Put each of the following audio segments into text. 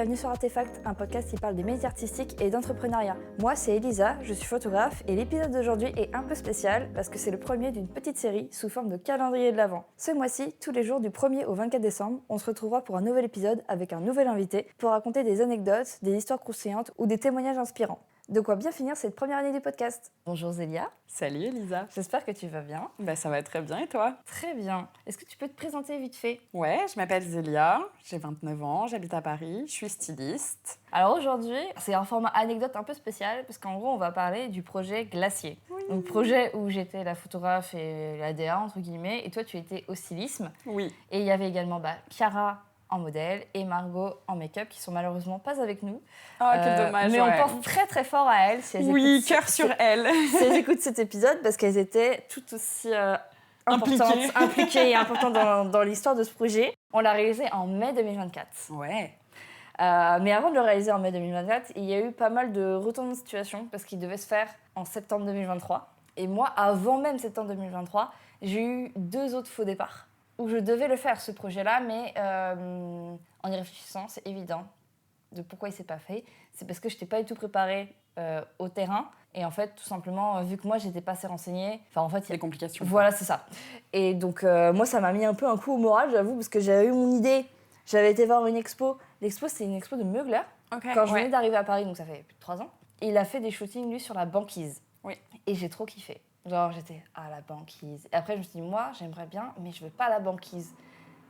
bienvenue sur Artefact, un podcast qui parle des médias artistiques et d'entrepreneuriat. Moi, c'est Elisa, je suis photographe et l'épisode d'aujourd'hui est un peu spécial parce que c'est le premier d'une petite série sous forme de calendrier de l'Avent. Ce mois-ci, tous les jours du 1er au 24 décembre, on se retrouvera pour un nouvel épisode avec un nouvel invité pour raconter des anecdotes, des histoires croustillantes ou des témoignages inspirants. De quoi bien finir cette première année du podcast. Bonjour Zélia. Salut Elisa. J'espère que tu vas bien. Ça va très bien et toi? Très bien. Est-ce que tu peux te présenter vite fait? Ouais, je m'appelle Zélia, j'ai 29 ans, j'habite à Paris, je suis styliste. Alors aujourd'hui, c'est un format anecdote un peu spécial parce qu'en gros, on va parler du projet Glacier. Oui. Donc projet où j'étais la photographe et la DA entre guillemets et toi tu étais au stylisme. Oui. Et il y avait également Chiara en modèle et Margot en make-up qui sont malheureusement pas avec nous. Oh, quel dommage. Mais ouais. on pense très très fort à elles si elles Oui, cœur sur elles. si elles écoutent cet épisode parce qu'elles étaient tout aussi impliquées et importantes dans l'histoire de ce projet. On l'a réalisé en mai 2024. Ouais. Mais avant de le réaliser en mai 2024, il y a eu pas mal de retournements de situation parce qu'il devait se faire en septembre 2023. Et moi, avant même septembre 2023, j'ai eu 2 autres faux départs où je devais le faire, ce projet-là, mais en y réfléchissant, c'est évident de pourquoi il ne s'est pas fait. C'est parce que je n'étais pas du tout préparée au terrain. Et en fait, tout simplement, vu que moi, je n'étais pas assez renseignée... Enfin, en fait, Les complications. Voilà, c'est ça. Et donc, moi, ça m'a mis un peu un coup au moral, j'avoue, parce que j'avais eu mon idée. J'avais été voir une expo. L'expo, c'est une expo de Mugler. Okay, quand je venais d'arriver à Paris, donc ça fait plus de 3 ans. Et il a fait des shootings, lui, sur la banquise. Oui. Et j'ai trop kiffé. Genre, j'étais à la banquise. Et après, je me suis dit, moi, j'aimerais bien, mais je veux pas la banquise.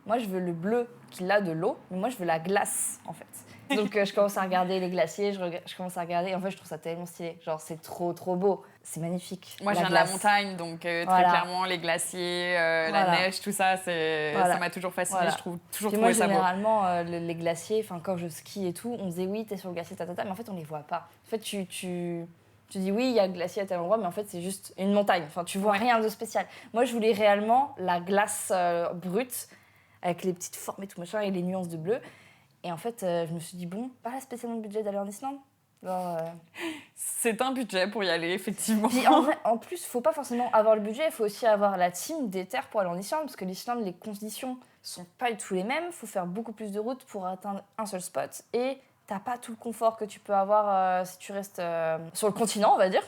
Moi, je veux le bleu qu'il a de l'eau, mais moi, je veux la glace, en fait. Donc, je commence à regarder les glaciers, je commence à regarder. En fait, je trouve ça tellement stylé. Genre, c'est trop, trop beau. C'est magnifique. Moi, je viens de la montagne, donc très clairement, les glaciers, la neige, tout ça, ça m'a toujours fascinée. Je trouve toujours trouvé ça beau. Moi, généralement, les glaciers, quand je skie et tout, on se dit, oui, t'es sur le glacier, mais en fait, on les voit pas. En fait, tu dis, oui, il y a le glacier à tel endroit, mais en fait, c'est juste une montagne. Enfin, tu vois rien de spécial. Moi, je voulais réellement la glace brute, avec les petites formes et tout machin, et les nuances de bleu. Et en fait, je me suis dit, bon, pas spécialement le budget d'aller en Islande. C'est un budget pour y aller, effectivement. Puis en plus, il ne faut pas forcément avoir le budget, il faut aussi avoir la team, des terres pour aller en Islande, parce que l'Islande, les conditions ne sont pas du tout les mêmes. Il faut faire beaucoup plus de routes pour atteindre un seul spot. Et tu n'as pas tout le confort que tu peux avoir si tu restes sur le continent, on va dire.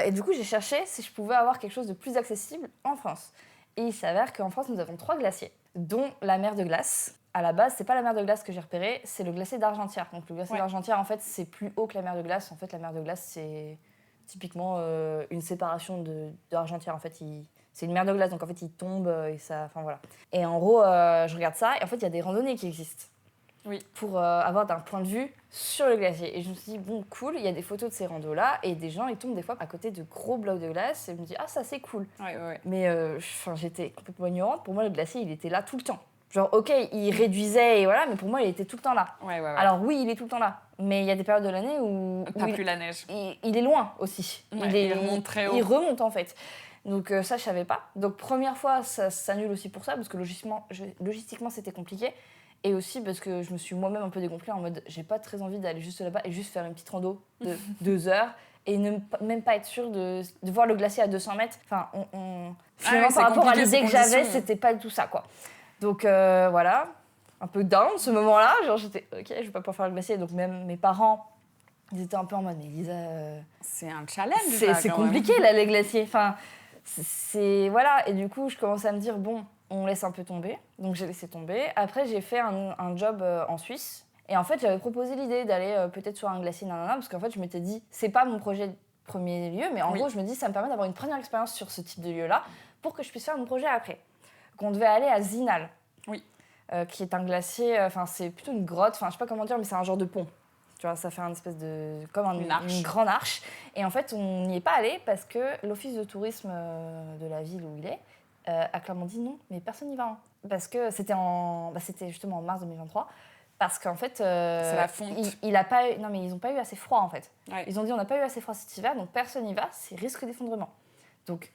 Et du coup, j'ai cherché si je pouvais avoir quelque chose de plus accessible en France. Et il s'avère qu'en France, nous avons 3 glaciers, dont la mer de glace. À la base, c'est pas la mer de glace que j'ai repérée, c'est le glacier d'Argentière. Donc le glacier d'Argentière, en fait, c'est plus haut que la mer de glace. En fait, la mer de glace, c'est typiquement une séparation d'Argentière. En fait, c'est une mer de glace, donc en fait, il tombe et ça... Enfin, voilà. Et en gros, je regarde ça, et en fait, il y a des randonnées qui existent. Oui. Pour avoir d'un point de vue sur le glacier. Et je me suis dit, bon, cool, il y a des photos de ces randos-là, et des gens, ils tombent des fois à côté de gros blocs de glace, et je me dis, ah, ça, c'est cool. Ouais. Mais j'étais complètement ignorante. Pour moi, le glacier, il était là tout le temps. Genre, ok, il réduisait, et voilà, mais pour moi, il était tout le temps là. Ouais. Alors oui, il est tout le temps là, mais il y a des périodes de l'année où plus la neige. Il est loin aussi. Il remonte très haut. Il remonte, en fait. Donc ça, je savais pas. Donc première fois, ça s'annule aussi pour ça, parce que logistiquement, c'était compliqué. Et aussi parce que je me suis moi-même un peu dégonflée en mode, j'ai pas très envie d'aller juste là-bas et juste faire une petite rando de 2 heures et même pas être sûre de voir le glacier à 200 mètres. Enfin, finalement, par rapport à l'idée que j'avais, c'était pas du tout ça, quoi. Donc voilà, un peu down ce moment-là. Genre j'étais, ok, je vais pas pouvoir faire le glacier. Donc même mes parents, ils étaient un peu en mode, mais Lisa... c'est un challenge, c'est compliqué, là, les glaciers. Enfin, voilà. Et du coup, je commençais à me dire, bon, on laisse un peu tomber. Donc j'ai laissé tomber. Après, j'ai fait un job en Suisse. Et en fait, j'avais proposé l'idée d'aller peut-être sur un glacier, parce qu'en fait, je m'étais dit, c'est pas mon projet de premier lieu, mais en gros, je me dis, ça me permet d'avoir une première expérience sur ce type de lieu-là pour que je puisse faire mon projet après. Qu'on devait aller à Zinal, qui est un glacier, c'est plutôt une grotte, je sais pas comment dire, mais c'est un genre de pont. Tu vois, ça fait une espèce de... comme une grande arche. Et en fait, on n'y est pas allé parce que l'office de tourisme de la ville où il est a clairement dit non, mais personne n'y va. Hein. Parce que c'était justement en mars 2023. Parce qu'en fait, c'est la fonte. ils n'ont pas eu assez froid, en fait. Ouais. Ils ont dit, on n'a pas eu assez froid cet hiver, donc personne n'y va, c'est risque d'effondrement. Donc,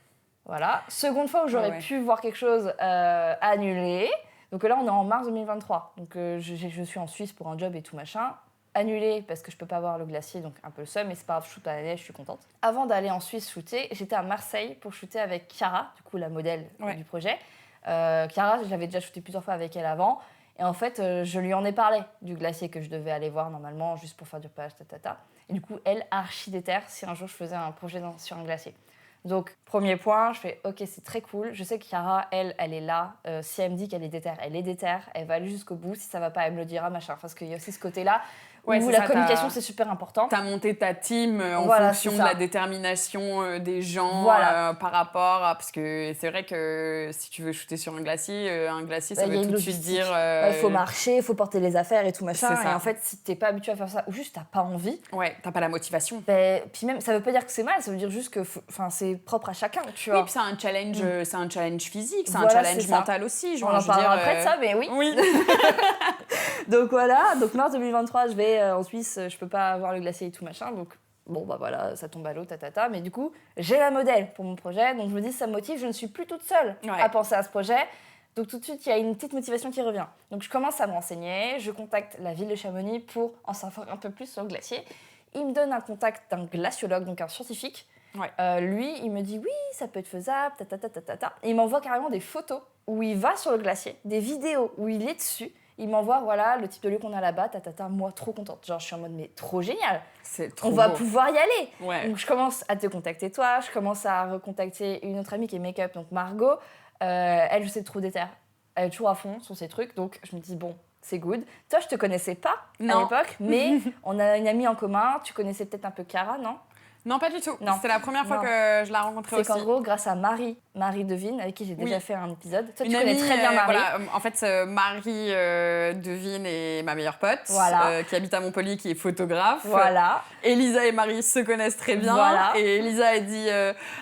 voilà. Seconde fois où j'aurais pu voir quelque chose annulé. Donc là, on est en mars 2023. Donc, je suis en Suisse pour un job et tout machin. Annulé parce que je peux pas voir le glacier, donc un peu le seum, mais c'est pas grave, je shoot à la neige, je suis contente. Avant d'aller en Suisse shooter, j'étais à Marseille pour shooter avec Chiara, du coup la modèle du projet. Chiara, je l'avais déjà shooté plusieurs fois avec elle avant. Et en fait, je lui en ai parlé du glacier que je devais aller voir normalement, juste pour faire du repérage, Et du coup, elle, archi déterre si un jour je faisais un projet sur un glacier. Donc, premier point, je fais ok, c'est très cool. Je sais que Chiara, elle est là. Si elle me dit qu'elle est déterre, elle est déterre. Elle va aller jusqu'au bout. Si ça va pas, elle me le dira, machin. Parce qu'il y a aussi ce côté-là où la communication, c'est super important. T'as monté ta team en fonction de la détermination des gens par rapport à... Parce que c'est vrai que si tu veux shooter sur un glacier, ça veut tout de suite dire... Il faut marcher, il faut porter les affaires et tout machin. Et en fait, si t'es pas habitué à faire ça, ou juste t'as pas envie... Ouais, t'as pas la motivation. Puis même, ça veut pas dire que c'est mal, ça veut dire juste que c'est propre à chacun, tu vois. Oui, puis c'est un challenge physique, c'est un challenge mental aussi. On en parlera après de ça, mais oui. Oui. Donc voilà, donc mars 2023, je vais en Suisse, je peux pas voir le glacier et tout machin, donc bon bah voilà, ça tombe à l'eau, mais du coup, j'ai la modèle pour mon projet, donc je me dis ça me motive, je ne suis plus toute seule à penser à ce projet, donc tout de suite, il y a une petite motivation qui revient. Donc je commence à me renseigner, je contacte la ville de Chamonix pour en savoir un peu plus sur le glacier. Il me donne un contact d'un glaciologue, donc un scientifique. Lui, il me dit oui, ça peut être faisable, Et il m'envoie carrément des photos où il va sur le glacier, des vidéos où il est dessus. Il m'envoie, voilà, le type de lieu qu'on a là-bas, moi, trop contente. Genre, je suis en mode, mais trop génial. C'est trop On va pouvoir y aller. Ouais. Donc, je commence à te contacter toi, je commence à recontacter une autre amie qui est make-up, donc Margot. Elle, je sais trop déterre. Elle est toujours à fond sur ses trucs, donc je me dis, bon, c'est good. Toi, je te connaissais pas à l'époque, mais on a une amie en commun. Tu connaissais peut-être un peu Chiara, non ? Non, pas du tout. C'est la première fois que je la rencontrais aussi. C'est qu'en gros, grâce à Marie Devine, avec qui j'ai déjà fait un épisode. Toi, tu connais très bien Marie. En fait, Marie Devine est ma meilleure pote, qui habite à Montpellier, qui est photographe. Voilà. Elisa et Marie se connaissent très bien. Voilà. Et Elisa a dit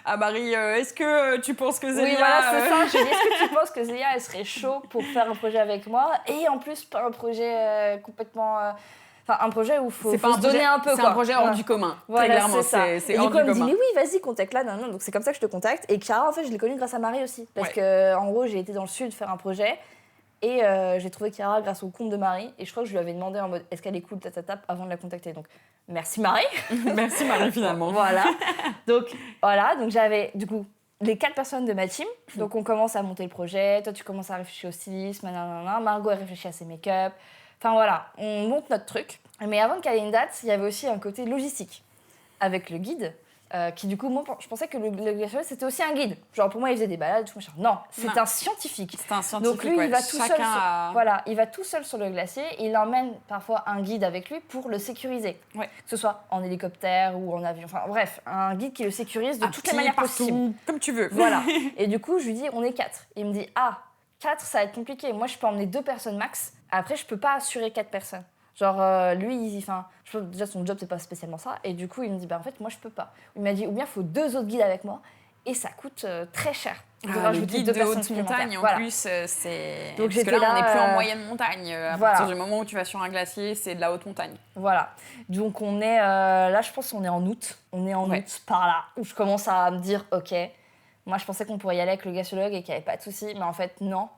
à Marie, est-ce que tu penses que Zélia... Oui, voilà, c'est ça. J'ai dit, est-ce que tu penses que Zélia, elle serait chaud pour faire un projet avec moi ? Et en plus, pas un projet complètement... Enfin, un projet où il faut se donner un peu. C'est un projet hors du commun, très clairement. C'est hors du commun. Et du coup, elle me dit, mais oui, vas-y, contacte-la. Non. Donc, c'est comme ça que je te contacte. Et Chiara, en fait, je l'ai connue grâce à Marie aussi. Parce qu'en gros, j'ai été dans le sud faire un projet. Et j'ai trouvé Chiara grâce au compte de Marie. Et je crois que je lui avais demandé en mode, est-ce qu'elle est cool, avant de la contacter. Donc, merci Marie. Merci Marie, finalement. Voilà. Donc, j'avais, du coup, les 4 personnes de ma team. Donc, on commence à monter le projet. Toi, tu commences à réfléchir au stylisme. Margot, elle réfléchit à ses make-up. Enfin voilà, on monte notre truc. Mais avant de caler une date, il y avait aussi un côté logistique avec le guide, qui du coup, moi, je pensais que le glaciologue, c'était aussi un guide. Genre pour moi, il faisait des balades, tout machin. Non, c'est un scientifique. C'est un scientifique. Donc lui, il va tout seul. Il va tout seul sur le glacier. Il emmène parfois un guide avec lui pour le sécuriser, que ce soit en hélicoptère ou en avion. Enfin bref, un guide qui le sécurise de toutes les manières possibles. Comme tu veux. Voilà. Et du coup, je lui dis, on est 4. Il me dit, 4, ça va être compliqué. Moi, je peux emmener 2 personnes max. Après, je peux pas assurer 4 personnes. Genre, lui, déjà, son job, c'est pas spécialement ça. Et du coup, il me dit, en fait, moi, je peux pas. Il m'a dit, ou bien, il faut 2 autres guides avec moi. Et ça coûte très cher. Le guide de haute montagne, en plus, c'est... Donc, parce que là, on n'est plus en moyenne montagne. À partir du moment où tu vas sur un glacier, c'est de la haute montagne. Voilà. Donc, on est... là, je pense qu'on est en août. On est en août, par là. Où je commence à me dire, OK, moi, je pensais qu'on pourrait y aller avec le glaciologue et qu'il n'y avait pas de souci. Mais en fait, non.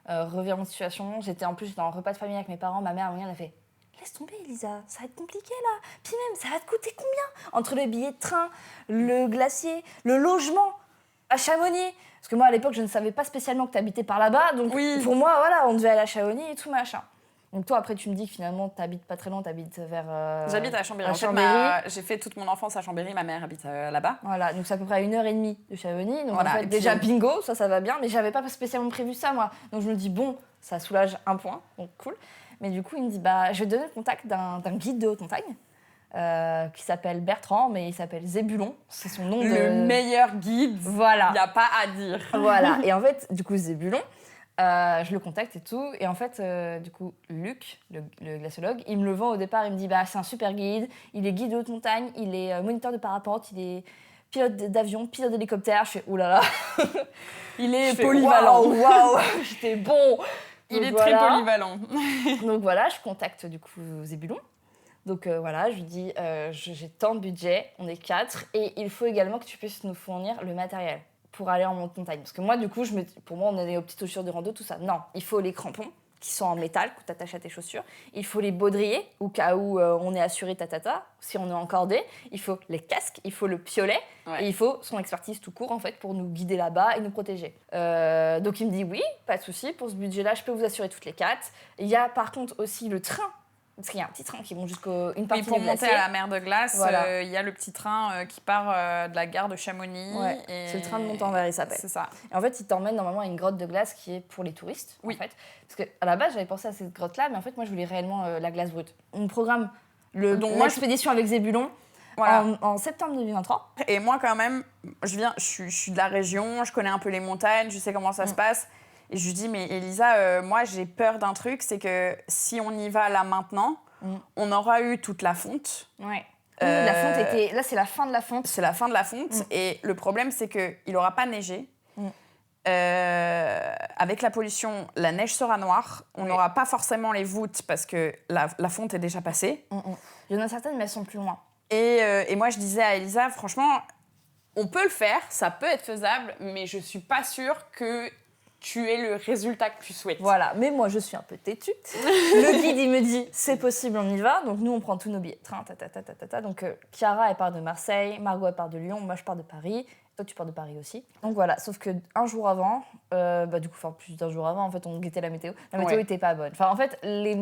Revirement de situation. J'étais en un repas de famille avec mes parents. Ma mère, elle a fait... Laisse tomber, Elisa, ça va être compliqué là. Puis même, ça va te coûter combien ? Entre le billet de train, le glacier, le logement à Chamonix. Parce que moi, à l'époque, je ne savais pas spécialement que tu habitais par là-bas. Donc pour moi, voilà, on devait aller à Chamonix et tout machin. Donc toi, après, tu me dis que finalement, tu n'habites pas très loin, tu habites vers... J'habite à Chambéry. J'ai fait toute mon enfance à Chambéry, ma mère habite là-bas. Voilà, donc c'est à peu près à 1h30 de Chamonix. Donc en fait, déjà bingo, ça va bien. Mais j'avais pas spécialement prévu ça, moi. Donc je me dis, bon, ça soulage un point, donc cool. Mais du coup, il me dit, je vais te donner le contact d'un guide de haute montagne qui s'appelle Bertrand, mais il s'appelle Zébulon. C'est son nom le meilleur guide, voilà. Il n'y a pas à dire. Voilà, et en fait, du coup, Zébulon, je le contacte et tout. Et en fait, du coup, Luc, le glaciologue, il me le vend au départ. Il me dit, c'est un super guide. Il est guide de haute montagne, il est moniteur de parapente, il est pilote d'avion, pilote d'hélicoptère. Je fais, oulala. Il est polyvalent. Waouh, j'étais bon. Il est très polyvalent. Donc voilà, je contacte du coup Zébulon. Donc voilà, je lui dis, j'ai tant de budget, on est 4, et il faut également que tu puisses nous fournir le matériel pour aller en montagne. Parce que moi, du coup, pour moi, on est aux petites chaussures de rando, tout ça. Non, il faut les crampons, qui sont en métal que tu attaches à tes chaussures. Il faut les baudriers au cas où on est assuré si on est encordé. Il faut les casques, il faut le piolet et il faut son expertise tout court en fait pour nous guider là-bas et nous protéger. Donc il me dit oui, pas de souci, pour ce budget-là, je peux vous assurer toutes les 4. Il y a par contre aussi le train. Parce qu'il y a un petit train qui monte jusqu'à une partie du glacier. Pour monter à la mer de glace, il y a le petit train qui part de la gare de Chamonix. Ouais, c'est le train de Montanvert, il s'appelle. C'est ça. Et en fait, il t'emmène normalement à une grotte de glace qui est pour les touristes. En fait. Parce qu'à la base, j'avais pensé à cette grotte-là, mais en fait, moi, je voulais réellement la glace brute. On programme l'expédition avec Zébulon en septembre 2023. Et moi, quand même, je suis de la région, je connais un peu les montagnes, je sais comment ça se passe. Et je lui dis, mais Elisa, moi, j'ai peur d'un truc, c'est que si on y va là maintenant, on aura eu toute la fonte. Ouais. La fonte était... Là, c'est la fin de la fonte. C'est la fin de la fonte. Et le problème, c'est qu'il n'aura pas neigé. Avec la pollution, la neige sera noire. On n'aura pas forcément les voûtes parce que la fonte est déjà passée. Il y en a certaines, mais elles sont plus loin. Et moi, je disais à Elisa, franchement, on peut le faire, ça peut être faisable, mais je ne suis pas sûre que tu aies le résultat que tu souhaites. Voilà, mais moi, je suis un peu têtue. Le guide, il me dit, c'est possible, on y va. Donc, nous, on prend tous nos billets de train. Donc, Chiara, elle part de Marseille, Margot, elle part de Lyon, moi, je pars de Paris. Toi, tu pars de Paris aussi. Donc, voilà, sauf qu'un jour avant, plus d'un jour avant, en fait, on guettait la météo. La météo n'était pas bonne. Enfin, en fait, les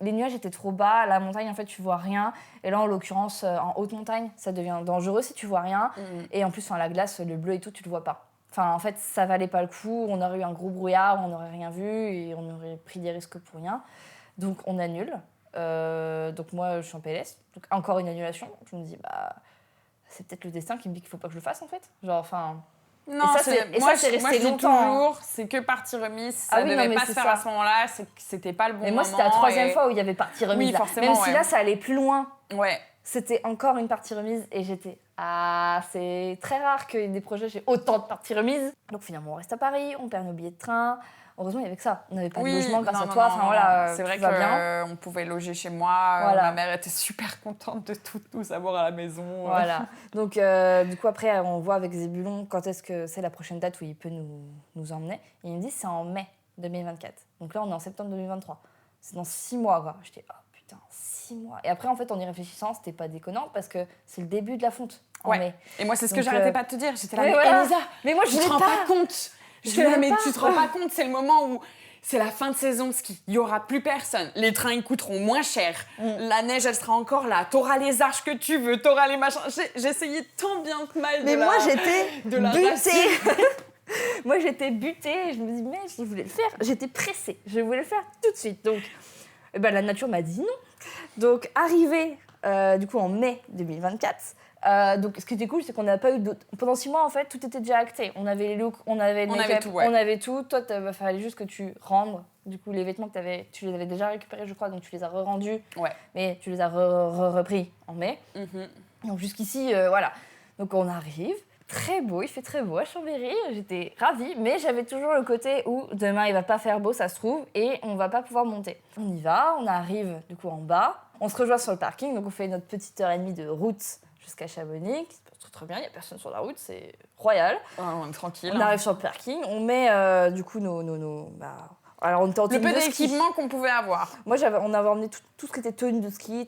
nuages étaient trop bas. La montagne, en fait, tu vois rien. Et là, en l'occurrence, en haute montagne, ça devient dangereux si tu vois rien. Et en plus, la glace, le bleu et tout, tu le vois pas. Enfin, en fait, ça valait pas le coup. On aurait eu un gros brouillard, on n'aurait rien vu et on aurait pris des risques pour rien. Donc, on annule. Donc, moi, je suis en PLS. Donc, encore une annulation. Je me dis, c'est peut-être le destin qui me dit qu'il faut pas que je le fasse, en fait. Genre, enfin... Non, moi, c'est resté longtemps. C'est que partie remise. Ça devait pas se faire à ce moment-là. C'était pas le bon moment. Mais moi, c'était la troisième fois où il y avait partie remise. Oui, forcément, même si là, ça allait plus loin. Ouais. C'était encore une partie remise et j'étais... c'est très rare qu'il y ait des projets, j'ai autant de parties remises. Donc finalement, on reste à Paris, on perd nos billets de train. Heureusement, il y avait que ça. On n'avait pas de logement grâce à toi. C'est vrai qu'on pouvait loger chez moi. Voilà. Ma mère était super contente de tout nous avoir à la maison. Voilà. Donc, du coup, après, on voit avec Zébulon quand est-ce que c'est la prochaine date où il peut nous emmener. Et il me dit c'est en mai 2024. Donc là, on est en septembre 2023. C'est dans 6 mois, quoi. J'étais, putain, 6 mois. Et après, en fait, en y réfléchissant, c'était pas déconnant parce que c'est le début de la fonte en mai. Et moi, c'est ce que j'arrêtais pas de te dire. J'étais là, mais Elisa, mais moi, je te rends pas compte. Tu te rends pas compte, c'est le moment où c'est la fin de saison ski. Il y aura plus personne. Les trains, ils coûteront moins cher. La neige, elle sera encore là. T'auras les arches que tu veux, t'auras les machins. J'essayais tant bien que mal mais moi, j'étais butée. Moi, j'étais butée. Je me dis, mais je voulais le faire. J'étais pressée. Je voulais le faire tout de suite. Donc, la nature m'a dit non. Donc, arrivé du coup en mai 2024, donc ce qui était cool, c'est qu'on n'a pas eu d'autres... Pendant 6 mois, en fait, tout était déjà acté. On avait les looks, on avait le make-up, on avait tout. Toi, il fallait juste que tu rendes. Du coup, les vêtements que tu les avais déjà récupérés, je crois, donc tu les as re-rendus. Ouais. Mais tu les as repris en mai. Donc jusqu'ici, voilà. Donc on arrive. Très beau, il fait très beau à Chambéry, j'étais ravie, mais j'avais toujours le côté où demain il va pas faire beau, ça se trouve, et on va pas pouvoir monter. On y va, on arrive du coup en bas, on se rejoint sur le parking, donc on fait notre petite heure et demie de route jusqu'à Chamonix, qui se passe très bien, il y a personne sur la route, c'est royal. On est tranquille. On arrive sur le parking, on met du coup alors on était en tenue de ski. Le peu d'équipement qu'on pouvait avoir. Moi, on avait emmené tout ce qui était tenue de ski,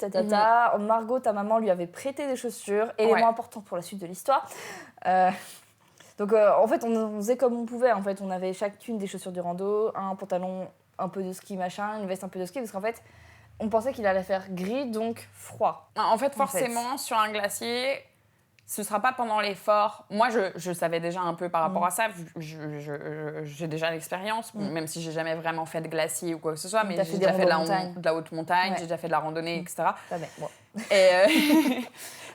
Margot, ta maman, lui avait prêté des chaussures, élément important pour la suite de l'histoire. Donc, en fait, on faisait comme on pouvait. En fait, on avait chacune des chaussures de rando, un pantalon, un peu de ski, machin, une veste un peu de ski, parce qu'en fait, on pensait qu'il allait faire gris, donc froid. En fait, forcément, sur un glacier... Ce ne sera pas pendant l'effort. Moi, je savais déjà un peu par rapport à ça. J'ai déjà l'expérience, même si je n'ai jamais vraiment fait de glacier ou quoi que ce soit. Mais j'ai déjà fait de la haute montagne, j'ai déjà fait de la randonnée, etc.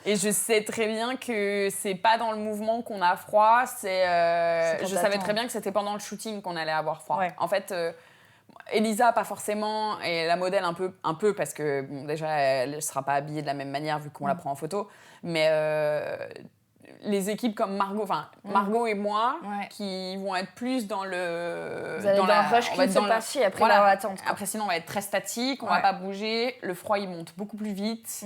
Et je sais très bien que ce n'est pas dans le mouvement qu'on a froid. Je savais très bien que c'était pendant le shooting qu'on allait avoir froid. Ouais. En fait... Elisa, pas forcément, et la modèle un peu parce que bon, déjà elle ne sera pas habillée de la même manière vu qu'on la prend en photo, mais les équipes comme Margot et moi qui vont être plus dans le... Vous allez dans le rush qui se passe après l'attente. Après sinon on va être très statique, on va pas bouger, le froid il monte beaucoup plus vite.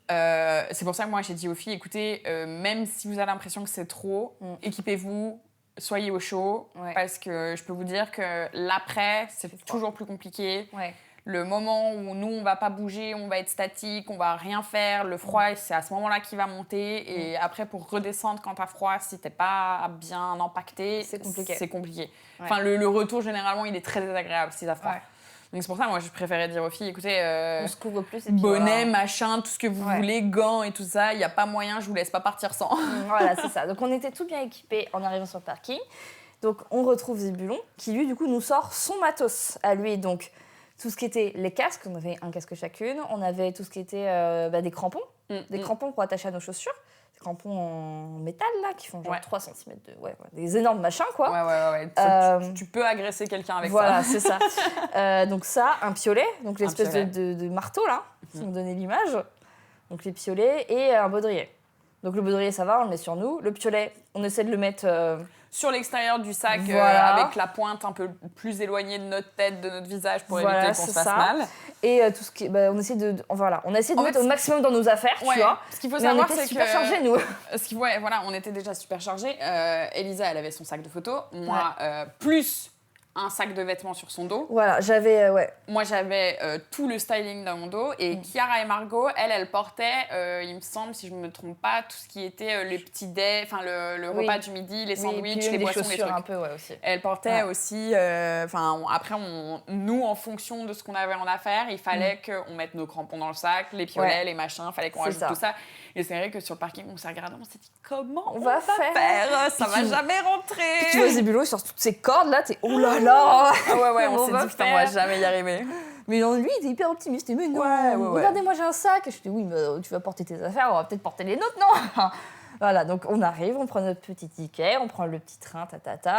C'est pour ça que moi j'ai dit aux filles, écoutez, même si vous avez l'impression que c'est trop, équipez-vous. soyez au chaud, parce que je peux vous dire que l'après, c'est toujours plus compliqué. Ouais. Le moment où nous, on va pas bouger, on va être statique, on va rien faire, le froid, c'est à ce moment-là qu'il va monter. Et après, pour redescendre quand t'as froid, si t'es pas bien impacté, c'est compliqué. Ouais. Enfin, le retour, généralement, il est très désagréable si t'as froid. Ouais. Donc c'est pour ça, moi, je préférais dire aux filles, écoutez, on se couvre plus. Et puis bonnet, machin, tout ce que vous voulez, gants et tout ça, il n'y a pas moyen, je vous laisse pas partir sans. Voilà, c'est ça. Donc on était tout bien équipés en arrivant sur le parking. Donc on retrouve Zébulon, qui lui, du coup, nous sort son matos à lui. Donc tout ce qui était les casques, on avait un casque chacune, on avait tout ce qui était des crampons, des crampons pour attacher à nos chaussures. Crampons en métal là qui font genre 3 cm des énormes machins quoi. Ouais. Tu peux agresser quelqu'un avec ça. Voilà, c'est ça. Donc ça, un piolet, donc l'espèce de marteau là, qui nous donnait l'image. Donc les piolets et un baudrier. Donc le baudrier ça va, on le met sur nous. Le piolet, on essaie de le mettre sur l'extérieur du sac avec la pointe un peu plus éloignée de notre tête, de notre visage pour éviter qu'on se fasse mal. Et tout ce qui, on essaie de mettre au maximum dans nos affaires, tu vois. Ce qu'il faut savoir, c'est que on était super chargés nous. On était déjà super chargés. Elisa, elle avait son sac de photos, moi plus un sac de vêtements sur son dos. Voilà, j'avais Moi, j'avais tout le styling dans mon dos et Chiara et Margot, elle portait, il me semble, si je me trompe pas, tout ce qui était les petits dés, enfin le repas du midi, les sandwichs, les boissons, les trucs. Un peu, aussi. Elle portait aussi, après, nous, en fonction de ce qu'on avait en affaires, il fallait qu'on mette nos crampons dans le sac, les piolets, les machins, il fallait qu'on rajoute tout ça. Et c'est vrai que sur le parking, on s'est regardé, on s'est dit comment on va faire ça va jamais rentrer. Puis tu vois Zébulon sur toutes ces cordes là, t'es oh là là. On s'est dit putain, on va jamais y arriver. Mais lui, il était hyper optimiste. Mais non, regardez, moi j'ai un sac. Et je dis oui, mais tu vas porter tes affaires, on va peut-être porter les nôtres, non? Voilà, donc on arrive, on prend notre petit ticket, on prend le petit train,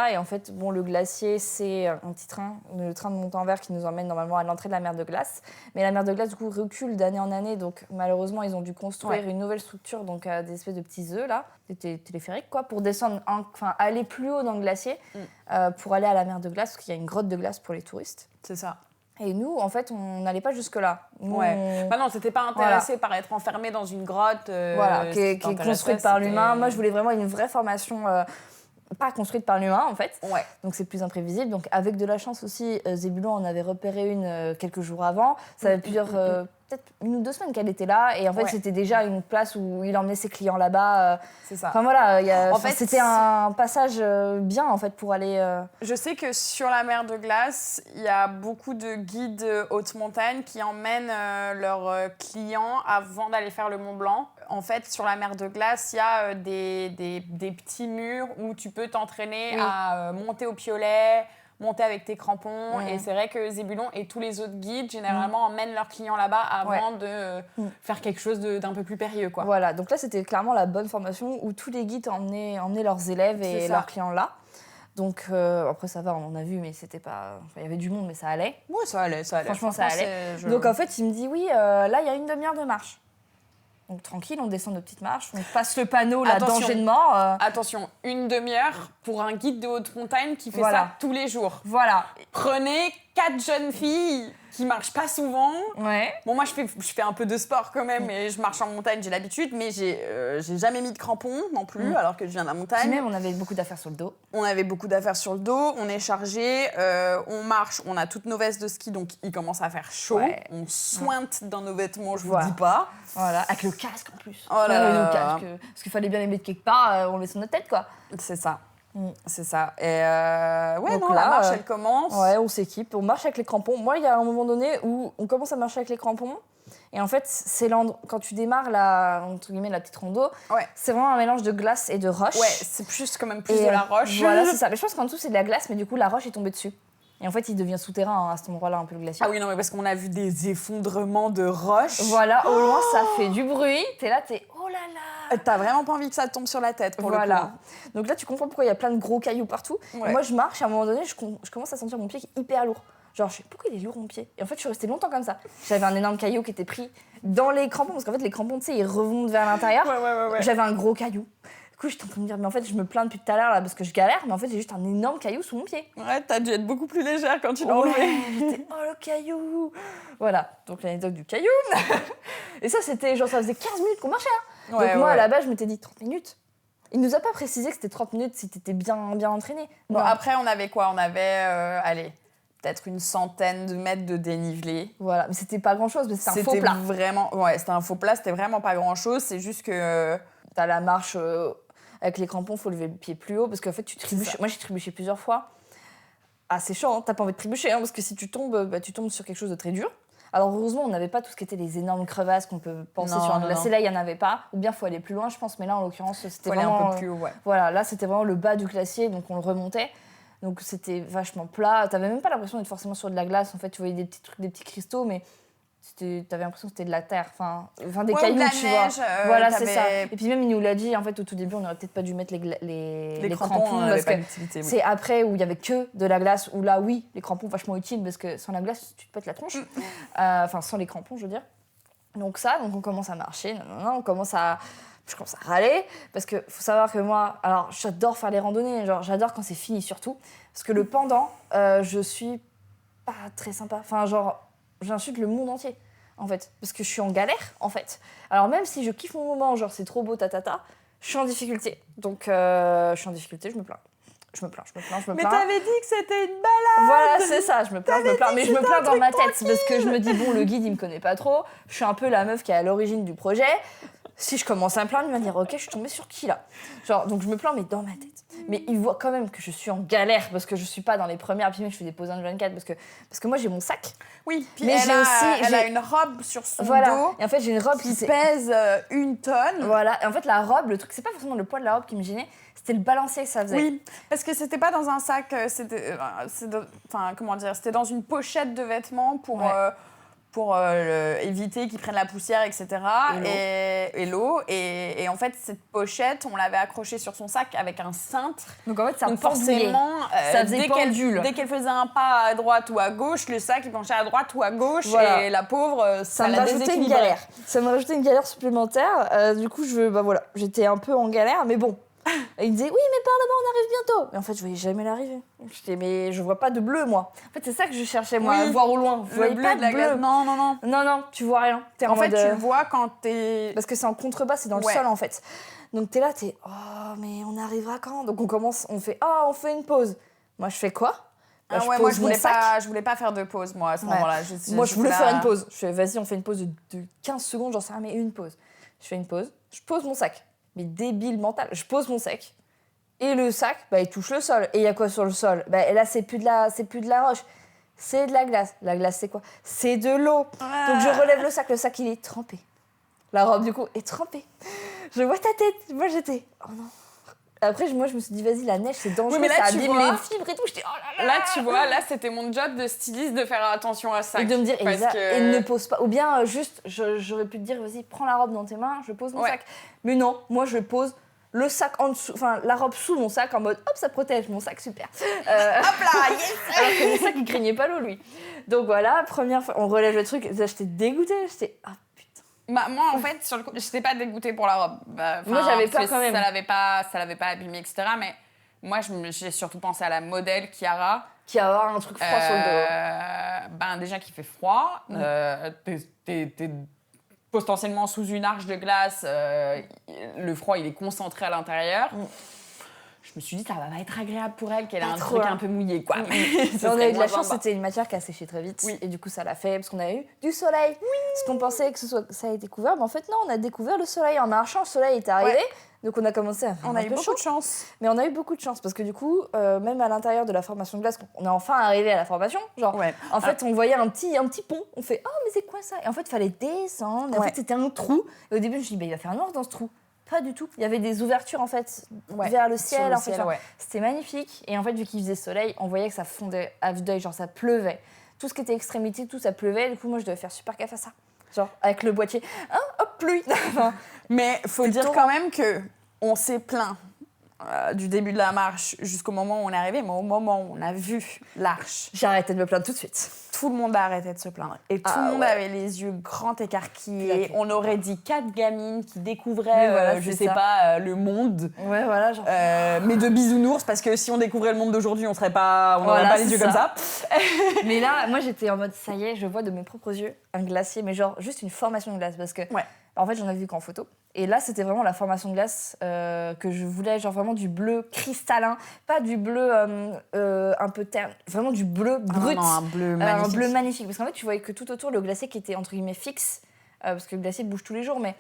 et en fait, le glacier, c'est un petit train, le train de Montanvert qui nous emmène normalement à l'entrée de la mer de glace. Mais la mer de glace, du coup, recule d'année en année, donc malheureusement, ils ont dû construire une nouvelle structure, donc des espèces de petits œufs, là, des téléphériques, quoi, pour descendre, aller plus haut dans le glacier, pour aller à la mer de glace, parce qu'il y a une grotte de glace pour les touristes. C'est ça. Et nous, en fait, on n'allait pas jusque-là. Nous, non, c'était pas intéressé par être enfermé dans une grotte qui est construite par l'humain. Moi, je voulais vraiment une vraie formation pas construite par l'humain, en fait. Donc, c'est plus imprévisible. Donc, avec de la chance aussi, Zébulon en avait repéré une quelques jours avant. Ça avait peut-être 1 ou 2 semaines qu'elle était là. Et en fait, c'était déjà une place où il emmenait ses clients là-bas. C'est ça. Enfin, voilà, c'était un passage bien, en fait, pour aller... Je sais que sur la mer de glace, il y a beaucoup de guides haute montagne qui emmènent leurs clients avant d'aller faire le Mont Blanc. En fait, sur la mer de glace, il y a des petits murs où tu peux t'entraîner à monter au piolet, monter avec tes crampons. Et c'est vrai que Zébulon et tous les autres guides, généralement, emmènent leurs clients là-bas avant de faire quelque chose d'un peu plus périlleux, quoi. Voilà, donc là, c'était clairement la bonne formation où tous les guides emmenaient leurs élèves et leurs clients là. Donc, après, ça va, on en a vu, mais c'était pas... il y avait du monde, mais ça allait. Oui, ça allait. Franchement, ça allait. Donc, en fait, il me dit, oui, là, il y a 1 demi-heure de marche. Donc tranquille, on descend nos petites marches, on passe le panneau, là, danger de mort. Attention, 1 demi-heure pour un guide de haute montagne qui fait ça tous les jours. Voilà. Prenez 4 jeunes filles qui marchent pas souvent. Bon, moi, je fais un peu de sport quand même, et je marche en montagne, j'ai l'habitude, mais j'ai jamais mis de crampons non plus, alors que je viens de la montagne. Puis même, on avait beaucoup d'affaires sur le dos. On est chargé, on marche, on a toutes nos vestes de ski, donc il commence à faire chaud. On sointe dans nos vêtements, je vous dis pas. Voilà, avec le casque en plus. Oh là là. Parce qu'il fallait bien les mettre quelque part, on les met sur notre tête, quoi. C'est ça. C'est ça. Et donc la marche, elle commence. On s'équipe, on marche avec les crampons. Moi, il y a un moment donné où on commence à marcher avec les crampons. Et en fait, c'est quand tu démarres entre guillemets, la petite rando, c'est vraiment un mélange de glace et de roche. C'est quand même plus de la roche. Voilà, c'est ça. Mais je pense qu'en dessous, c'est de la glace, mais du coup, la roche est tombée dessus. Et en fait, il devient souterrain à cet endroit-là, un peu le glacier. Ah oui, non, mais parce qu'on a vu des effondrements de roches. Voilà, au loin, ça fait du bruit. T'es là, oh là là. T'as vraiment pas envie que ça te tombe sur la tête, pour le coup. Donc là, tu comprends pourquoi il y a plein de gros cailloux partout. Et moi, je marche, et à un moment donné, je commence à sentir mon pied qui est hyper lourd. Genre, je sais pourquoi il est lourd mon pied. Et en fait, je suis restée longtemps comme ça. J'avais un énorme caillou qui était pris dans les crampons, parce qu'en fait, les crampons, tu sais, ils remontent vers l'intérieur. J'avais un gros caillou. Du coup, j'étais en train de me dire, mais en fait, je me plains depuis tout à l'heure là parce que je galère, mais en fait, j'ai juste un énorme caillou sous mon pied. T'as dû être beaucoup plus légère quand tu l'as enlevé. J'étais, oh le caillou. Voilà, donc l'anecdote du caillou. Et ça, c'était genre, ça faisait 15 minutes qu'on marchait. Donc moi, à la base, je m'étais dit 30 minutes. Il nous a pas précisé que c'était 30 minutes si t'étais bien entraîné. Bon, après, on avait quoi ? On avait, peut-être une centaine de mètres de dénivelé. Voilà, mais c'était pas grand-chose, mais c'était un faux plat. C'était un faux plat, c'était vraiment pas grand-chose. C'est juste que... T'as la marche avec les crampons, faut lever le pied plus haut, parce qu'en fait, tu trébuches. Moi, j'ai trébuché plusieurs fois. Ah, c'est chiant, hein, t'as pas envie de trébucher, parce que si tu tombes, tu tombes sur quelque chose de très dur. Alors heureusement, on n'avait pas tout ce qui était les énormes crevasses qu'on peut penser sur un glacier. Là, il n'y en avait pas. Ou bien, il faut aller plus loin, je pense. Mais là, en l'occurrence, c'était vraiment... aller un peu plus haut, ouais. Voilà, là, c'était vraiment le bas du glacier, donc on le remontait. Donc c'était vachement plat. T'avais même pas l'impression d'être forcément sur de la glace. En fait, tu voyais des petits trucs, des petits cristaux, mais t'avais l'impression que c'était de la terre. Enfin des cailloux, tu vois. Voilà, c'est ça. Et puis même, il nous l'a dit, en fait, au tout début, on n'aurait peut-être pas dû mettre les crampons. Parce que c'est après où il y avait que de la glace, où là, oui, les crampons vachement utiles, parce que sans la glace, tu te pètes la tronche. Enfin, sans les crampons, je veux dire. Donc on commence à marcher, je commence à râler, parce que faut savoir que moi, alors j'adore faire les randonnées, genre j'adore quand c'est fini surtout, parce que le pendant, je suis pas très sympa, enfin genre j'insulte le monde entier en fait, parce que je suis en galère en fait. Alors même si je kiffe mon moment, genre c'est trop beau, je suis en difficulté, donc je suis en difficulté, je me plains. Mais t'avais dit que c'était une balade. Voilà, c'est ça, je me plains, mais je me plains dans ma tête, parce que je me dis, bon, le guide, il me connaît pas trop, je suis un peu la meuf qui est à l'origine du projet. Si je commence à me plaindre, il va me dire, ok, je suis tombée sur qui, là ? Genre, donc je me plains, mais dans ma tête. Mais il voit quand même que je suis en galère, parce que je suis pas dans les premières, puis même je fais des pauses 1-24, parce que moi, j'ai mon sac. Oui, puis mais elle a une robe sur son dos. Et en fait, j'ai une robe qui pèse 1 tonne. Voilà, et en fait, la robe, le truc, c'est pas forcément le poids de la robe qui me gênait, c'était le balancier que ça faisait. Oui, parce que c'était pas dans un sac, c'était dans une pochette de vêtements pour éviter qu'ils prennent la poussière, etc. Et l'eau. Et en fait, cette pochette, on l'avait accrochée sur son sac avec un cintre. Donc en fait, ça forcément, ça faisait pendule. Dès qu'elle faisait un pas à droite ou à gauche, le sac, il penchait à droite ou à gauche. Voilà. Et la pauvre, ça la déséquilibrait. Ça me rajoutait une galère supplémentaire. Du coup, j'étais un peu en galère, mais bon. Et il me disait, oui, mais par là-bas, on arrive bientôt. Mais en fait, je voyais jamais l'arrivée. J'étais, mais je vois pas de bleu, moi. En fait, c'est ça que je cherchais, moi, à voir au loin. Je voyais pas de bleu. Non, tu vois rien. En fait, tu le vois quand t'es... Parce que c'est en contrebas, c'est dans le sol, en fait. Donc, t'es là, oh, mais on arrivera quand ? Donc, on fait une pause. Moi, je fais quoi ? Moi, je voulais pas faire de pause, moi, à ce moment-là. Moi, je voulais faire une pause. Je fais, vas-y, on fait une pause de 15 secondes, j'en sais rien, mais une pause. Je fais une pause, je pose mon sac. Mais débile mental, je pose mon sac et le sac, il touche le sol. Et il y a quoi sur le sol ? Là, c'est plus de la roche, c'est de la glace. La glace, c'est quoi ? C'est de l'eau. Donc je relève le sac il est trempé. La robe, du coup, est trempée. Je vois ta tête. Moi, j'étais, oh non. Après, moi, je me suis dit, vas-y, la neige, c'est dangereux, ça abîme les fibres et tout. J'étais, oh là là. Là, tu vois, c'était mon job de styliste de faire attention à ça. Et de me dire, et ne pose pas. Ou bien, juste, j'aurais pu te dire, vas-y, prends la robe dans tes mains, je pose mon sac. Mais non, moi, je pose le sac en dessous, enfin, la robe sous mon sac en mode, hop, ça protège mon sac, super. Hop là, yes. Alors que mon sac, il craignait pas l'eau, lui. Donc voilà, première fois, on relève le truc. Là, j'étais dégoûtée. J'étais, moi, en fait, sur le coup, j'étais pas dégoûtée pour la robe. Moi, j'avais peur quand même. Ça l'avait pas abîmé, etc. Mais moi, j'ai surtout pensé à la modèle Chiara. Qui a un truc froid sur le dos. Déjà, qui fait froid. T'es potentiellement sous une arche de glace. Le froid, il est concentré à l'intérieur. Je me suis dit, ça va pas être agréable pour elle, qu'elle ait un truc un peu mouillé, quoi. On a eu de la chance, c'était une matière qui a séché très vite. Oui. Et du coup, ça l'a fait, parce qu'on a eu du soleil. Oui. Parce qu'on pensait que ça a été couvert, mais en fait, non, on a découvert le soleil. En marchant, le soleil est arrivé. Ouais. Donc, on a commencé à faire On a eu beaucoup de chance. Mais on a eu beaucoup de chance, parce que du coup, même à l'intérieur de la formation de glace, on est enfin arrivé à la formation. Genre, en fait, on voyait un petit pont. On fait, oh, mais c'est quoi ça ? Et en fait, il fallait descendre. Et en fait, c'était un trou. Et au début, je me suis dit, il va faire noir dans ce trou. Pas du tout. Il y avait des ouvertures en fait vers le ciel. C'était magnifique. Et en fait, vu qu'il faisait soleil, on voyait que ça fondait à vue d'œil, genre ça pleuvait. Tout ce qui était extrémité, tout ça pleuvait. Du coup, moi, je devais faire super gaffe à ça. Genre avec le boîtier, hop, pluie. Mais faut dire quand même que on s'est plaint du début de la marche jusqu'au moment où on est arrivé, mais au moment où on a vu l'arche, j'ai arrêté de me plaindre tout de suite. Tout le monde a arrêté de se plaindre. Et tout le monde avait les yeux grands écarquillés. On aurait dit 4 gamines qui découvraient, le monde. Ouais, voilà. Genre... mais de bisounours, parce que si on découvrait le monde d'aujourd'hui, on n'aurait pas les yeux comme ça. Mais là, moi, j'étais en mode, ça y est, je vois de mes propres yeux un glacier, mais genre juste une formation de glace. Parce que En fait, j'en avais vu qu'en photo. Et là, c'était vraiment la formation de glace que je voulais, genre vraiment du bleu cristallin, pas du bleu un peu terne, vraiment du bleu brut. Non, un bleu magnifique. Un bleu magnifique. Parce qu'en fait, tu voyais que tout autour, le glacier qui était entre guillemets fixe, parce que le glacier bouge tous les jours, mais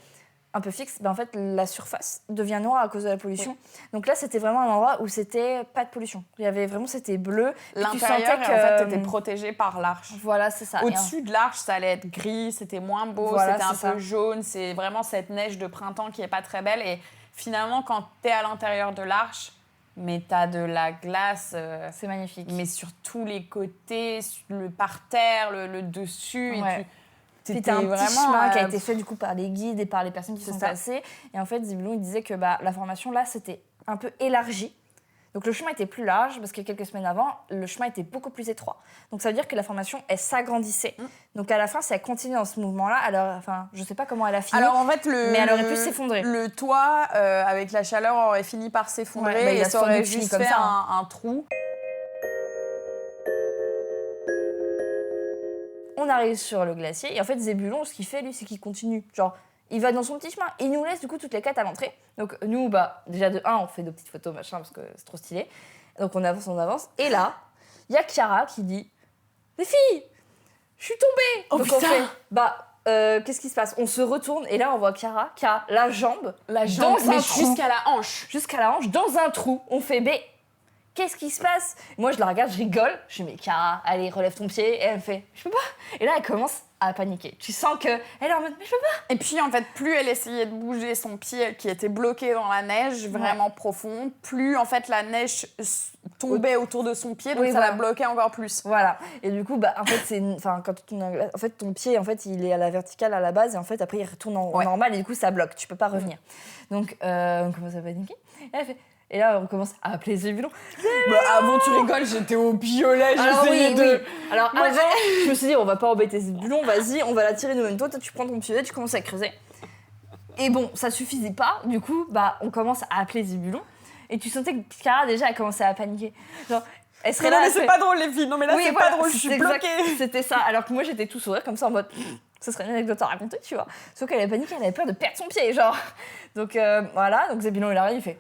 un peu fixe, en fait, la surface devient noire à cause de la pollution. Oui. Donc là, c'était vraiment un endroit où c'était pas de pollution. Il y avait vraiment, c'était bleu. L'intérieur, en fait, était protégé par l'arche. Voilà, c'est ça. Au-dessus de l'arche, ça allait être gris, c'était moins beau, voilà, c'était un peu jaune. C'est vraiment cette neige de printemps qui est pas très belle. Et finalement, quand t'es à l'intérieur de l'arche, mais t'as de la glace. C'est magnifique. Mais sur tous les côtés, le parterre, le dessus. Ouais. Et c'était un petit chemin qui a été fait du coup par les guides et par les personnes qui sont passées. Et en fait, Zebulon, il disait que la formation, là, c'était un peu élargi. Donc le chemin était plus large parce que quelques semaines avant, le chemin était beaucoup plus étroit. Donc ça veut dire que la formation, elle s'agrandissait. Donc à la fin, si elle continue dans ce mouvement-là, alors, enfin, je sais pas comment elle a fini, alors, en fait, mais elle aurait pu s'effondrer. Le toit, avec la chaleur, aurait fini par s'effondrer et ça aurait juste fait un trou. On arrive sur le glacier et en fait Zebulon, ce qu'il fait lui, c'est qu'il continue. Genre, il va dans son petit chemin. Il nous laisse du coup toutes les 4 à l'entrée. Donc nous, déjà de 1, on fait de petites photos machin parce que c'est trop stylé. Donc on avance. Et là, il y a Chiara qui dit « Les filles, je suis tombée !» Oh, donc putain. on fait qu'est-ce qui se passe ? On se retourne et là on voit Chiara qui a la jambe dans un trou. Jusqu'à la hanche. Jusqu'à la hanche, dans un trou. On fait « qu'est-ce qui se passe ?» Moi, je la regarde, je rigole. Je dis, mais Chiara, allez, relève ton pied. Et elle me fait, je peux pas. Et là, elle commence à paniquer. Tu sens qu'elle est en mode, mais je peux pas. Et puis, en fait, plus elle essayait de bouger son pied qui était bloqué dans la neige, vraiment profonde, plus, en fait, la neige tombait autour de son pied, donc ça la bloquait encore plus. Voilà. Et du coup, en fait, quand tu tournes en fait, ton pied, en fait, il est à la verticale à la base, et en fait, après, il retourne en normal, et du coup, ça bloque. Tu peux pas revenir. Donc, on commence à paniquer. Et elle fait... Et là, on commence à appeler Zebulon. Avant, tu rigoles, j'étais au piolet, j'essayais de... Alors, avant, je me suis dit, on va pas embêter Zebulon, vas-y, on va la tirer nous-mêmes. Toi, tu prends ton piolet, tu commences à creuser. Et bon, ça suffisait pas. Du coup, on commence à appeler Zebulon. Et tu sentais que Chiara, déjà, elle commençait à paniquer. Genre, elle serait là... Non, mais c'est pas drôle, les filles. Non, mais là, c'est pas drôle, je suis bloquée. C'était ça. Alors que moi, j'étais tout sourire, comme ça, en mode... Ce serait une anecdote à raconter, tu vois. Sauf qu'elle avait paniqué, elle avait peur de perdre son pied, genre. Donc, voilà. Donc, Zebulon, il arrive, il fait...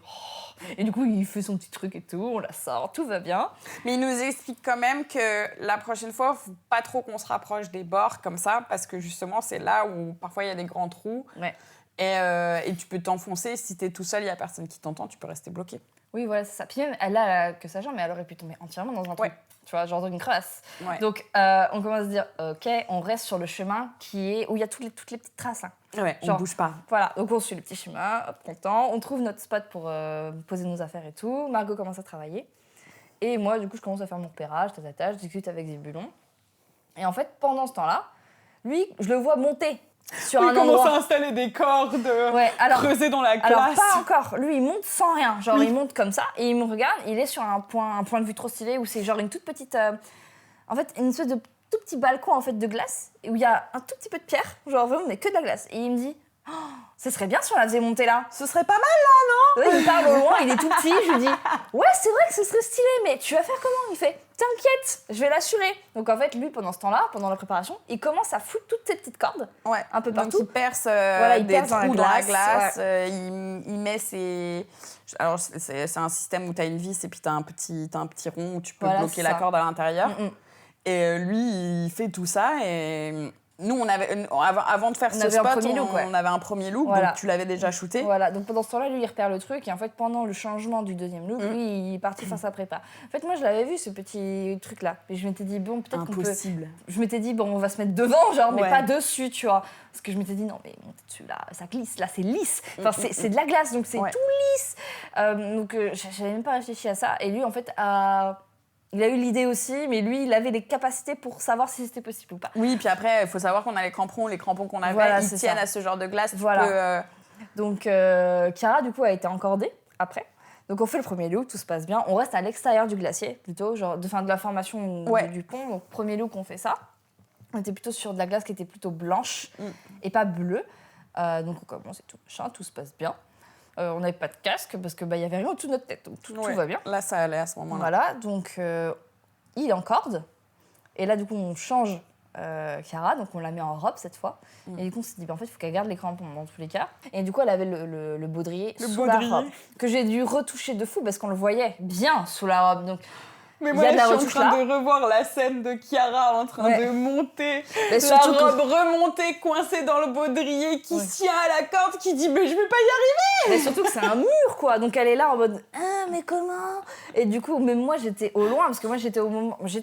Et du coup, il fait son petit truc et tout, on la sort, tout va bien. Mais il nous explique quand même que la prochaine fois, il ne faut pas trop qu'on se rapproche des bords comme ça, parce que justement, c'est là où parfois il y a des grands trous. Ouais. Et tu peux t'enfoncer. Si tu es tout seul, il n'y a personne qui t'entend, tu peux rester bloqué. Oui, voilà, c'est ça. Puis même, elle a que sa jambe, mais elle aurait pu tomber entièrement dans un trou. Tu vois, genre dans une crevasse. Ouais. Donc, on commence à se dire, OK, on reste sur le chemin où il y a toutes les petites traces. Hein. Ouais, genre, on bouge pas. Voilà, donc on suit le petit chemin, hop, content. On trouve notre spot pour poser nos affaires et tout. Margot commence à travailler. Et moi, du coup, je commence à faire mon repérage, je discute avec Zebulon. Et en fait, pendant ce temps-là, lui, je le vois monter sur un endroit. Il commence à installer des cordes, creuser dans la glace. Alors, pas encore. Lui, il monte sans rien. Genre, il monte comme ça et il me regarde. Il est sur un point de vue trop stylé où c'est genre une toute petite... en fait, une espèce de tout petit balcon en fait, de glace où il y a un tout petit peu de pierre. Genre, vraiment, mais que de la glace. Et il me dit... Oh, ce serait bien si on la faisait monter là. Ce serait pas mal là, non? Il me parle au loin, il est tout petit. Je lui dis, ouais, c'est vrai que ce serait stylé, mais tu vas faire comment? Il fait, t'inquiète, je vais l'assurer. Donc en fait, lui, pendant ce temps-là, pendant la préparation, il commence à foutre toutes ces petites cordes un peu partout. Donc il perce, il des perce trous dans la glace. Ouais. Il met ses... Alors c'est un système où tu as une vis et puis tu as un petit rond où tu peux bloquer la corde à l'intérieur. Et lui, il fait tout ça et... Nous, avant de faire ce spot, on avait un premier look, donc tu l'avais déjà shooté. Voilà, donc pendant ce temps-là, lui, il repère le truc. Et en fait, pendant le changement du deuxième look, lui, il est parti faire sa prépa. En fait, moi, je l'avais vu, ce petit truc-là. Et je m'étais dit, bon, peut-être qu'on peut... Impossible. Je m'étais dit, bon, on va se mettre devant, genre, mais pas dessus, tu vois. Parce que je m'étais dit, non, mais monter dessus, là, ça glisse, là, c'est lisse. Enfin, c'est de la glace, donc c'est tout lisse. Donc, j'avais même pas réfléchi à ça. Et lui, en fait, il a eu l'idée aussi, mais lui, il avait les capacités pour savoir si c'était possible ou pas. Oui, puis après, il faut savoir qu'on a les crampons qu'on avait, ils tiennent à ce genre de glace. Donc, Chiara, du coup, a été encordée après. Donc, on fait le premier look, tout se passe bien. On reste à l'extérieur du glacier, plutôt, genre de la formation du pont. Donc, premier look, on fait ça. On était plutôt sur de la glace qui était plutôt blanche et pas bleue. Donc, on commence et tout machin, tout se passe bien. On n'avait pas de casque parce qu'il y avait rien au-dessus de notre tête, donc tout va bien. Là, ça allait à ce moment-là. Voilà, donc il encorde. Et là, du coup, on change Chiara, donc on la met en robe cette fois. Et du coup, on s'est dit, en fait, il faut qu'elle garde les crampons dans tous les cas. Et du coup, elle avait le baudrier sous la robe, que j'ai dû retoucher de fou parce qu'on le voyait bien sous la robe. Donc, mais moi, je suis en train de revoir la scène de Chiara en train de monter, la robe remontée, coincée dans le baudrier, qui tient à la corde, qui dit « mais je vais pas y arriver !» Mais surtout que c'est un mur, quoi. Donc elle est là en mode « ah, mais comment ?» Et du coup, même moi, j'étais au loin, parce que moi, j'étais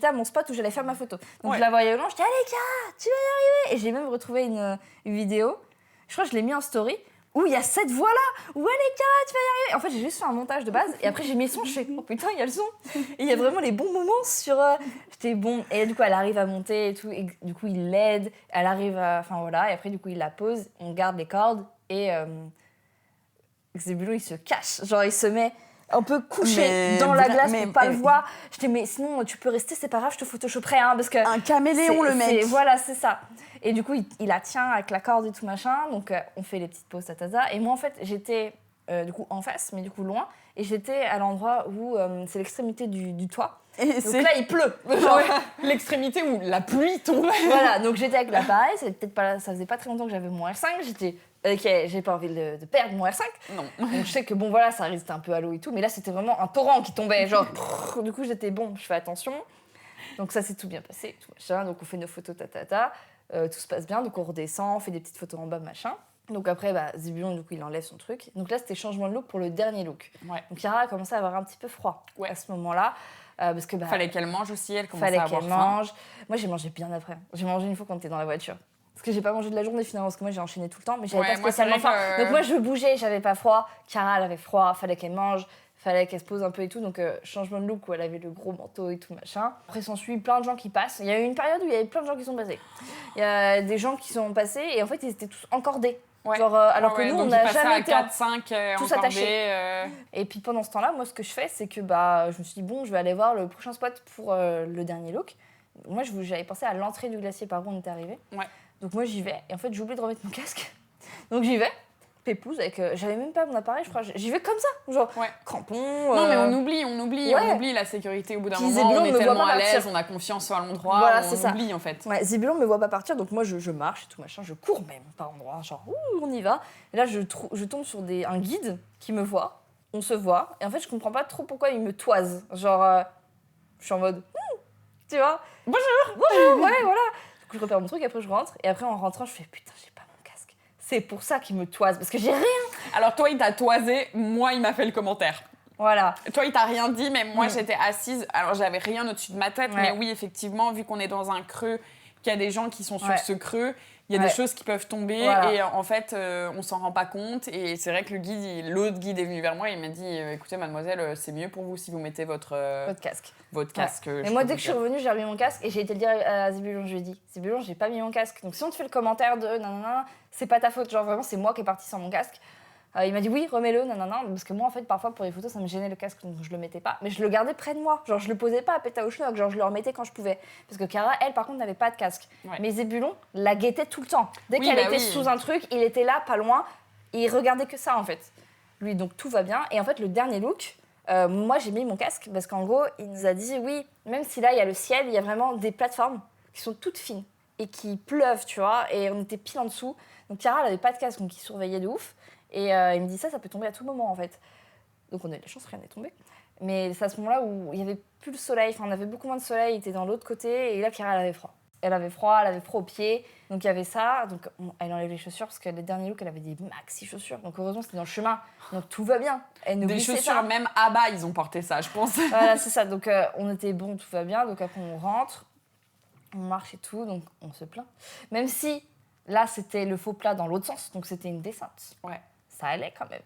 à mon spot où j'allais faire ma photo. Donc je la voyais au loin, je dis « allez, Chiara, tu vas y arriver !» Et j'ai même retrouvé une vidéo, je crois que je l'ai mis en story, où il y a cette voix-là, où allez, Chiara, tu vas y arriver. En fait, j'ai juste fait un montage de base, et après j'ai mis le son, je fais oh putain, il y a le son. Et il y a vraiment les bons moments sur. J'étais bon. Et du coup, elle arrive à monter et tout, et du coup, il l'aide, elle arrive à. Enfin voilà, et après, du coup, il la pose, on garde les cordes, et Zébulon, il se cache. Genre, il se met un peu couché dans la glace pour pas le voir. J'étais, mais sinon, tu peux rester, c'est pas grave, je te photoshopperai, hein, parce que. Un caméléon, le mec. Voilà, c'est ça. Et du coup, il la tient avec la corde et tout machin. Donc, on fait les petites pauses, tataza. Et moi, en fait, j'étais du coup en face, mais du coup loin. Et j'étais à l'endroit où c'est l'extrémité du toit. Et donc là, il pleut. Genre, l'extrémité où la pluie tombe. Voilà, donc j'étais avec l'appareil. Ça faisait pas très longtemps que j'avais mon R5. J'étais, ok, j'ai pas envie de perdre mon R5. Non. Donc je sais que bon, voilà, ça résistait un peu à l'eau et tout. Mais là, c'était vraiment un torrent qui tombait. Genre, du coup, j'étais bon, je fais attention. Donc ça s'est tout bien passé, tout machin. Donc on fait nos photos, tatata. Tout se passe bien, donc on redescend, on fait des petites photos en bas, machin. Donc après, Zébulon, du coup, il enlève son truc. Donc là, c'était changement de look pour le dernier look. Ouais. Donc Chiara a commencé à avoir un petit peu froid à ce moment-là. Parce que, fallait qu'elle mange aussi, elle commençait à avoir faim. Mange. Moi, j'ai mangé bien après. J'ai mangé une fois quand on était dans la voiture. Parce que j'ai pas mangé de la journée finalement, parce que moi, j'ai enchaîné tout le temps, mais j'avais pas spécialement faim. Donc moi, je bougeais, j'avais pas froid. Chiara, elle avait froid, fallait qu'elle mange. Fallait qu'elle se pose un peu et tout, donc changement de look où elle avait le gros manteau et tout machin. Après, s'ensuit plein de gens qui passent. Il y a eu une période où il y avait plein de gens qui sont passés. Il y a des gens qui sont passés et en fait, ils étaient tous encordés. Ouais. Genre, alors que nous, on n'a jamais été 4-5 tous attachés. Et puis pendant ce temps-là, moi, ce que je fais, c'est que je me suis dit, bon, je vais aller voir le prochain spot pour le dernier look. Moi, j'avais pensé à l'entrée du glacier par où on était arrivé. Ouais. Donc moi, j'y vais. Et en fait, j'ai oublié de remettre mon casque. Donc j'y vais. Pépouze avec j'avais même pas mon appareil, je crois, j'y vais comme ça, genre crampons. Non mais on oublie la sécurité au bout d'un moment, on est tellement à l'aise, on a confiance à l'endroit, voilà, on oublie en fait. Ouais, Zébulon me voit pas partir, donc moi je marche et tout machin, je cours même par endroit, genre on y va. Et là je tombe sur un guide qui me voit, on se voit, et en fait je comprends pas trop pourquoi il me toise, genre je suis en mode tu vois, bonjour, ouais voilà. Du coup je repère mon truc, après je rentre, et après en rentrant je fais putain j'ai pas mon casque. C'est pour ça qu'il me toise, parce que j'ai rien. Alors toi, il t'a toisé, moi, il m'a fait le commentaire. Voilà. Toi, il t'a rien dit, mais moi, j'étais assise. Alors, j'avais rien au-dessus de ma tête, mais oui, effectivement, vu qu'on est dans un creux, qu'il y a des gens qui sont sur ce creux, il y a des choses qui peuvent tomber et en fait, on s'en rend pas compte. Et c'est vrai que l'autre guide est venu vers moi et il m'a dit écoutez, mademoiselle, c'est mieux pour vous si vous mettez votre casque. Votre casque. Et moi, dès que je suis revenue, j'ai remis mon casque et j'ai été le dire à Zébulon. Je lui ai dit Zébulon, j'ai pas mis mon casque. Donc si on te fait le commentaire de nanana, c'est pas ta faute. Genre vraiment, c'est moi qui est partie sans mon casque. Il m'a dit oui, remets-le, nanana. Parce que moi, en fait, parfois pour les photos, ça me gênait le casque, donc je le mettais pas. Mais je le gardais près de moi. Genre, je le posais pas à péta au schnock. Genre, je le remettais quand je pouvais. Parce que Chiara, elle, par contre, n'avait pas de casque. Ouais. Mais Zébulon la guettait tout le temps. Dès qu'elle était sous un truc, il était là, pas loin. Et il regardait que ça, en fait. Lui, donc tout va bien. Et en fait, le dernier look, moi, j'ai mis mon casque. Parce qu'en gros, il nous a dit oui, même si là, il y a le ciel, il y a vraiment des plateformes qui sont toutes fines et qui pleuvent, tu vois. Et on était pile en dessous. Donc Chiara, elle avait pas de casque, donc il surveillait de ouf. Et il me dit ça peut tomber à tout moment en fait. Donc on a eu de la chance, rien n'est tombé. Mais c'est à ce moment-là où il n'y avait plus le soleil, enfin on avait beaucoup moins de soleil, il était dans l'autre côté et là Chiara elle avait froid. Elle avait froid aux pieds, donc il y avait ça. Donc elle enlève les chaussures parce que les derniers looks elle avait des maxi chaussures. Donc heureusement c'était dans le chemin, donc tout va bien. Elle ne des chaussures pas. Même à bas ils ont porté ça je pense. Voilà c'est ça, donc on était bon, tout va bien. Donc après on rentre, on marche et tout, donc on se plaint. Même si là c'était le faux plat dans l'autre sens, donc c'était une descente. Ouais. Ça allait quand même.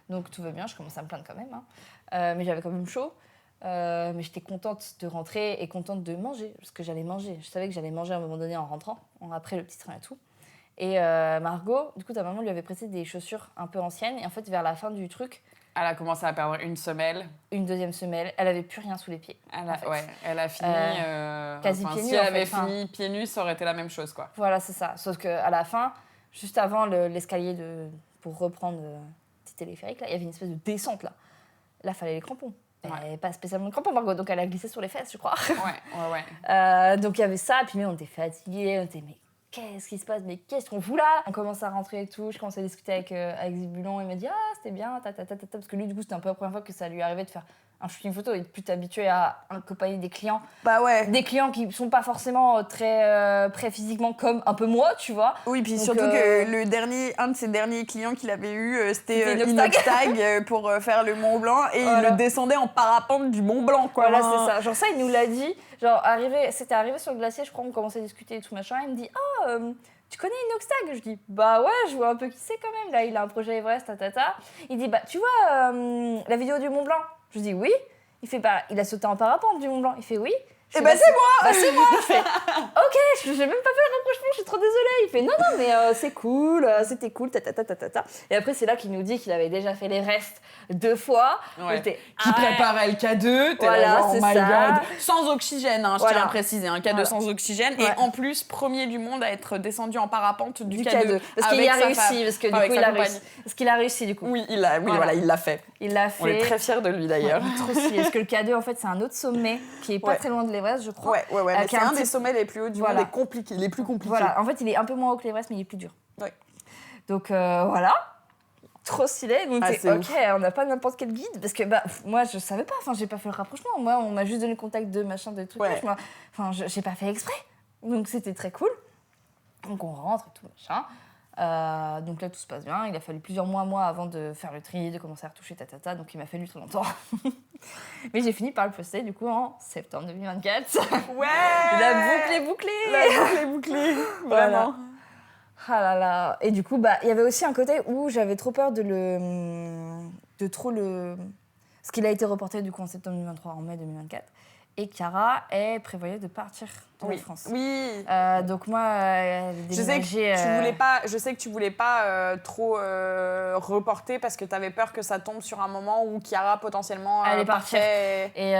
Donc tout va bien, je commençais à me plaindre quand même. Hein. Mais j'avais quand même chaud. Mais j'étais contente de rentrer et contente de manger, parce que j'allais manger. Je savais que j'allais manger à un moment donné en rentrant, après le petit train et tout. Et Margot, du coup, ta maman lui avait prêté des chaussures un peu anciennes. Et en fait, vers la fin du truc... Elle a commencé à perdre une semelle. Une deuxième semelle. Elle avait plus rien sous les pieds. Elle a fini... quasi pieds nus. Si elle avait fini pieds nus, ça aurait été la même chose, quoi. Voilà, c'est ça. Sauf qu'à la fin, juste avant l'escalier pour reprendre le petit téléphérique, là, il y avait une espèce de descente, là. Là, il fallait les crampons. pas spécialement de crampons, Margot, donc elle a glissé sur les fesses, je crois. Ouais. Donc il y avait ça, puis mais on était fatigués, on était mais qu'est-ce qui se passe, mais qu'est-ce qu'on fout là? On commence à rentrer et tout, je commence à discuter avec Zibulon, il m'a dit c'était bien, parce que lui du coup c'était un peu la première fois que ça lui arrivait de faire un shooting photo et de plus t'habituer à accompagner des clients. Bah ouais. Des clients qui sont pas forcément très prêts physiquement comme un peu moi, tu vois. Oui, puis donc, surtout que un de ses derniers clients qu'il avait eu, c'était Inoxtag pour faire le Mont Blanc et il le descendait en parapente du Mont Blanc, quoi. Voilà, c'est ça. Genre ça, il nous l'a dit. Genre c'était arrivé sur le glacier, je crois, on commençait à discuter et tout machin. Il me dit tu connais Inoxtag? Je dis bah ouais, je vois un peu qui c'est quand même. Là, il a un projet Everest, Il dit bah tu vois la vidéo du Mont Blanc? Je dis oui. Il fait il a sauté en parapente du Mont Blanc. Il fait oui. Et c'est moi. C'est moi. Je fais ok, j'ai même pas fait le rapprochement, je suis trop désolée. Il fait non mais c'est cool, c'était cool, Et après c'est là qu'il nous dit qu'il avait déjà fait l'Everest 2 fois. Qui préparait le K2. Voilà, genre, c'est oh my ça. God. Sans oxygène, je tiens à préciser, un K2 sans oxygène. Et en plus, premier du monde à être descendu en parapente du K2. Parce qu'il a réussi, parce que du coup il a réussi. Parce qu'il a réussi du coup. Oui, il l'a fait. Il l'a fait. On est très fiers de lui d'ailleurs. Trop stylé. Parce que le K2 en fait c'est un autre sommet qui est pas très loin de l'Everest, je crois. Mais c'est un des sommets les plus hauts du monde et les plus compliqués. Voilà, en fait il est un peu moins haut que l'Everest mais il est plus dur. Ouais. Donc voilà. Trop stylé, donc ouf. On n'a pas n'importe quel guide, parce que moi je savais pas, j'ai pas fait le rapprochement, moi on m'a juste donné le contact de machin, de trucs, j'ai pas fait exprès, donc c'était très cool. Donc on rentre et tout machin, donc là tout se passe bien, il a fallu plusieurs mois avant de faire le tri, de commencer à retoucher donc il m'a fallu très longtemps. Mais j'ai fini par le poster du coup en septembre 2024. Ouais. La boucle est bouclée. Vraiment. Voilà. Ah là là. Et du coup, il y avait aussi un côté où j'avais trop peur parce qu'il a été reporté du coup en septembre 2023, en mai 2024. Et Chiara, elle prévoyait de partir en France. Oui. Donc moi, elle je sais que tu voulais pas trop reporter parce que tu avais peur que ça tombe sur un moment où Chiara potentiellement allait partir. Et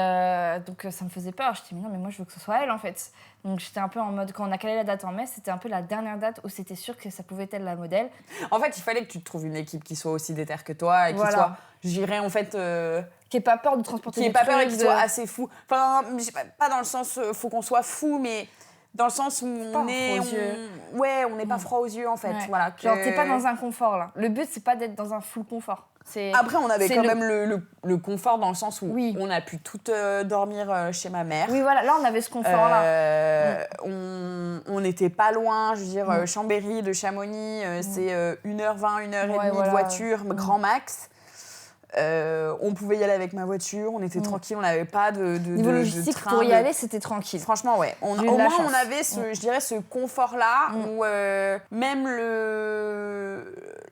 donc ça me faisait peur. Je me disais mais non, mais moi je veux que ce soit elle en fait. Donc j'étais un peu en mode, quand on a calé la date en mai, c'était un peu la dernière date où c'était sûr que ça pouvait être la modèle. En fait, il fallait que tu te trouves une équipe qui soit aussi déterre que toi et qui soit, je dirais en fait... qui n'ait pas peur de transporter des trucs. Qui n'ait pas peur et qui soit assez fou. Enfin, pas dans le sens, faut qu'on soit fou, mais dans le sens où on est... on n'est pas froid aux yeux en fait. Ouais. Voilà, genre, t'es pas dans un confort là. Le but, c'est pas d'être dans un full confort. Après, on avait quand même le confort dans le sens où on a pu toutes dormir chez ma mère. Oui, voilà, là, on avait ce confort-là. On n'était pas loin, je veux dire, Chambéry de Chamonix, c'est 1h20, 1h30 de voiture, grand max. On pouvait y aller avec ma voiture, on était tranquille, on n'avait pas de niveau logistique, pour y aller, c'était tranquille. Franchement, ouais. Au moins, on avait je dirais, ce confort-là où même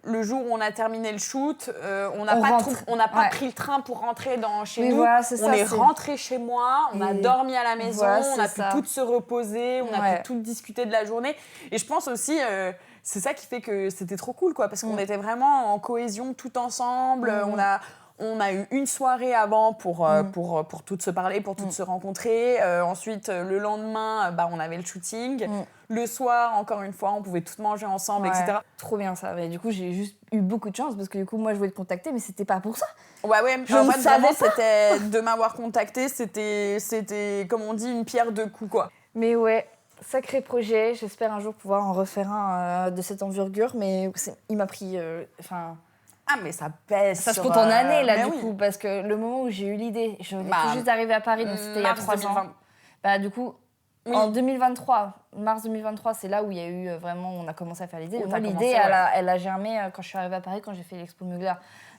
le jour où on a terminé le shoot, on n'a pas pris le train pour rentrer chez nous. Voilà, on est rentré chez moi, on a dormi à la maison, on a pu toutes se reposer, on a pu toutes discuter de la journée. Et je pense aussi... c'est ça qui fait que c'était trop cool, quoi, parce qu'on était vraiment en cohésion tout ensemble. On a eu une soirée avant pour toutes se parler, pour toutes se rencontrer. Ensuite, le lendemain, on avait le shooting. Le soir, encore une fois, on pouvait toutes manger ensemble, etc. Trop bien ça. Mais du coup, j'ai juste eu beaucoup de chance parce que du coup, moi, je voulais te contacter, mais c'était pas pour ça. Ouais. Je ne savais pas. C'était de m'avoir contacté, c'était, comme on dit, une pierre deux coups, quoi. Mais ouais. Sacré projet, j'espère un jour pouvoir en refaire un de cette envergure, mais il m'a pris... Ah, mais ça pèse. Ça se compte en années, là, coup, parce que le moment où j'ai eu l'idée, je venais tout juste d'arriver à Paris, donc c'était il y a 3 ans. Du coup, en 2023, mars 2023, c'est là où il y a eu vraiment, on a commencé à faire l'idée. Moi, l'idée, elle a germé quand je suis arrivée à Paris, quand j'ai fait l'Expo Mugler.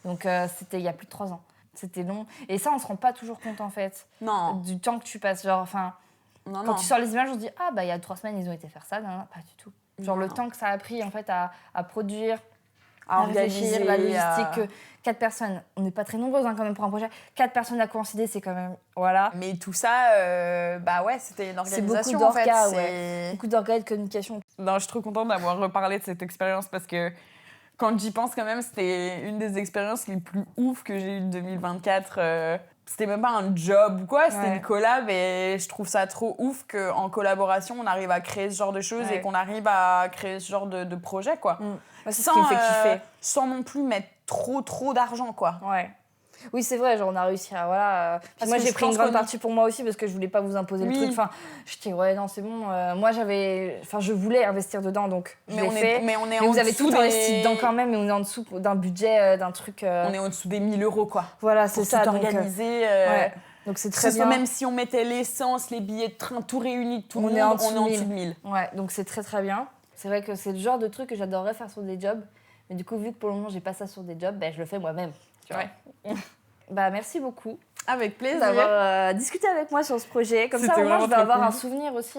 Donc, c'était il y a plus de 3 ans. C'était long. Et ça, on se rend pas toujours compte, en fait. Non. Du temps que tu passes, genre, quand tu sors les images, on se dit il y a 3 semaines, ils ont été faire ça. Non, pas du tout. Genre, le temps que ça a pris, en fait, à produire, à réfléchir, la logistique. 4 personnes, on n'est pas très nombreuses quand même pour un projet. 4 personnes à coïncider, c'est quand même... Voilà. Mais tout ça, c'était une organisation, en fait. Beaucoup d'orgas et de communication. Non, je suis trop contente d'avoir reparlé de cette expérience parce que quand j'y pense quand même, c'était une des expériences les plus ouf que j'ai eues de 2024. C'était même pas un job ou quoi, c'était une collab et je trouve ça trop ouf qu'en collaboration, on arrive à créer ce genre de choses et qu'on arrive à créer ce genre de projet, quoi. C'est ce qui me fait kiffer. Sans non plus mettre trop d'argent, quoi. Ouais. Oui, c'est vrai, genre on a réussi à... Voilà. Moi, j'ai pris une grande partie pour moi aussi parce que je voulais pas vous imposer le truc. Enfin, je dis, ouais, non, c'est bon. Moi, je voulais investir dedans, donc je l'ai fait. Mais vous avez tout investi dedans quand même, mais on est en dessous d'un budget, d'un truc... On est en dessous des 1 000 €, quoi. Voilà, c'est ça. Tout organiser. Ouais. Donc c'est très bien. Même si on mettait l'essence, les billets de train, tout réuni, tout le monde, on est en dessous de 1000. Ouais, donc c'est très très bien. C'est vrai que c'est le genre de truc que j'adorerais faire sur des jobs. Mais du coup, vu que pour le moment, j'ai pas ça sur des jobs, je le fais moi-même. Tu vois. Merci beaucoup. Avec plaisir. D'avoir discuté avec moi sur ce projet. Comme ça, au moins, je vais avoir un souvenir aussi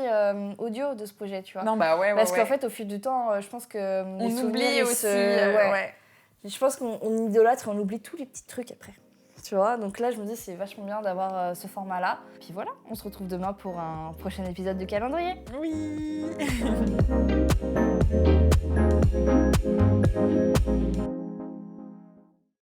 audio de ce projet, tu vois. Non, Parce qu'en fait, au fil du temps, je pense que on oublie aussi. Je pense qu'on idolâtre et on oublie tous les petits trucs après. Tu vois, donc là, je me dis, c'est vachement bien d'avoir ce format-là. Puis voilà, on se retrouve demain pour un prochain épisode du calendrier. Oui.